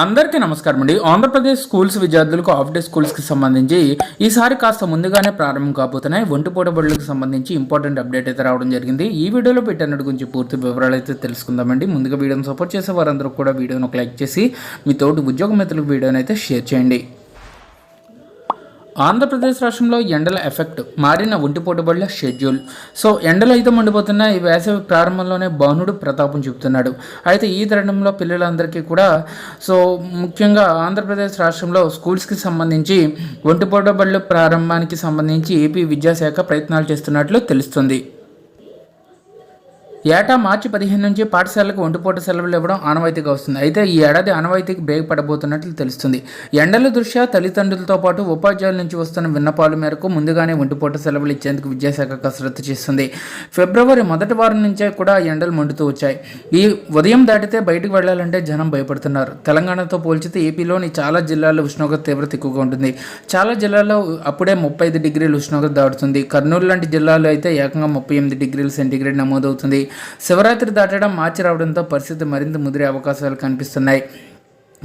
అందరికీ నమస్కారం అండి. ఆంధ్రప్రదేశ్ స్కూల్స్ విద్యార్థులకు హాఫ్ డే స్కూల్స్కి సంబంధించి ఈసారి కాస్త ముందుగానే ప్రారంభం కాబోతున్నాయి. ఒంటిపూట బడులకు సంబంధించి ఇంపార్టెంట్ అప్డేట్ అయితే రావడం జరిగింది. ఈ వీడియోలో వీటన్నిటి గురించి పూర్తి వివరాలు అయితే తెలుసుకుందామండి. ముందుగా వీడియోని సపోర్ట్ చేసే వారందరూ కూడా వీడియోని ఒక లైక్ చేసి మీ తోటి ఉద్యోగ మిత్రులకు వీడియోని అయితే షేర్ చేయండి. ఆంధ్రప్రదేశ్ రాష్ట్రంలో ఎండల ఎఫెక్ట్ మారిన ఒంటిపూట బడుల షెడ్యూల్. సో ఎండలు అయితే మండిపోతున్న ఈ వేసవి ప్రారంభంలోనే బాణుడు ప్రతాపం చూపుతున్నాడు. అయితే ఈ తరుణంలో పిల్లలందరికీ కూడా ముఖ్యంగా ఆంధ్రప్రదేశ్ రాష్ట్రంలో స్కూల్స్కి సంబంధించి ఒంటిపూట బడుల ప్రారంభానికి సంబంధించి ఏపీ విద్యాశాఖ ప్రయత్నాలు చేస్తున్నట్లు తెలుస్తుంది. ఏటా మార్చి 15 నుంచి పాఠశాలకు ఒంటిపూట సెలవులు ఇవ్వడం ఆనవాయితీగా వస్తుంది. అయితే ఈ ఏడాది ఆనవాయితీకి బ్రేక్ పడబోతున్నట్లు తెలుస్తుంది. ఎండల దృష్ట్యా తల్లిదండ్రులతో పాటు ఉపాధ్యాయుల నుంచి వస్తున్న విన్నపాల మేరకు ముందుగానే ఒంటిపూట సెలవులు ఇచ్చేందుకు విద్యాశాఖ కసరత్తు చేస్తుంది. ఫిబ్రవరి మొదటి వారం నుంచే కూడా ఎండలు మండుతూ వచ్చాయి. ఈ ఉదయం దాటితే బయటకు వెళ్లాలంటే జనం భయపడుతున్నారు. తెలంగాణతో పోల్చితే ఏపీలోని చాలా జిల్లాల్లో ఉష్ణోగ్రత తీవ్రత ఎక్కువగా ఉంటుంది. చాలా జిల్లాల్లో అప్పుడే 35 డిగ్రీల ఉష్ణోగ్రత దాటుతుంది. కర్నూలు లాంటి జిల్లాలో అయితే ఏకంగా 38 డిగ్రీల సెంటీగ్రేడ్ నమోదవుతుంది. శివరాత్రి దాటడం మార్చి రావడంతో పరిస్థితి మరింత ముదిరే అవకాశాలు కనిపిస్తున్నాయి.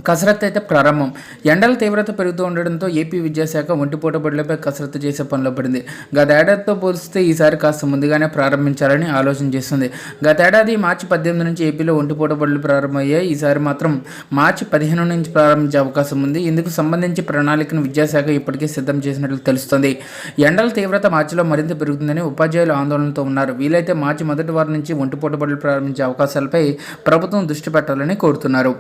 కసరత్తు అయితే ప్రారంభం. ఎండల తీవ్రత పెరుగుతూ ఉండడంతో ఏపీ విద్యాశాఖ ఒంటిపూట బడులపై కసరత్తు చేసే పనిలో పడింది. గతేడాదితో పోలిస్తే ఈసారి కాస్త ముందుగానే ప్రారంభించాలని ఆలోచన చేస్తుంది. గతేడాది మార్చి 18 నుంచి ఏపీలో ఒంటిపూట బడులు ప్రారంభమయ్యాయి. ఈసారి మాత్రం మార్చి 15 నుంచి ప్రారంభించే అవకాశం ఉంది. ఇందుకు సంబంధించి ప్రణాళికను విద్యాశాఖ ఇప్పటికే సిద్ధం చేసినట్లు తెలుస్తుంది. ఎండల తీవ్రత మార్చిలో మరింత పెరుగుతుందని ఉపాధ్యాయులు ఆందోళనతో ఉన్నారు. వీలైతే మార్చి మొదటి వారం నుంచి ఒంటిపూట బడులు ప్రారంభించే అవకాశాలపై ప్రభుత్వం దృష్టి పెట్టాలని కోరుతున్నారు.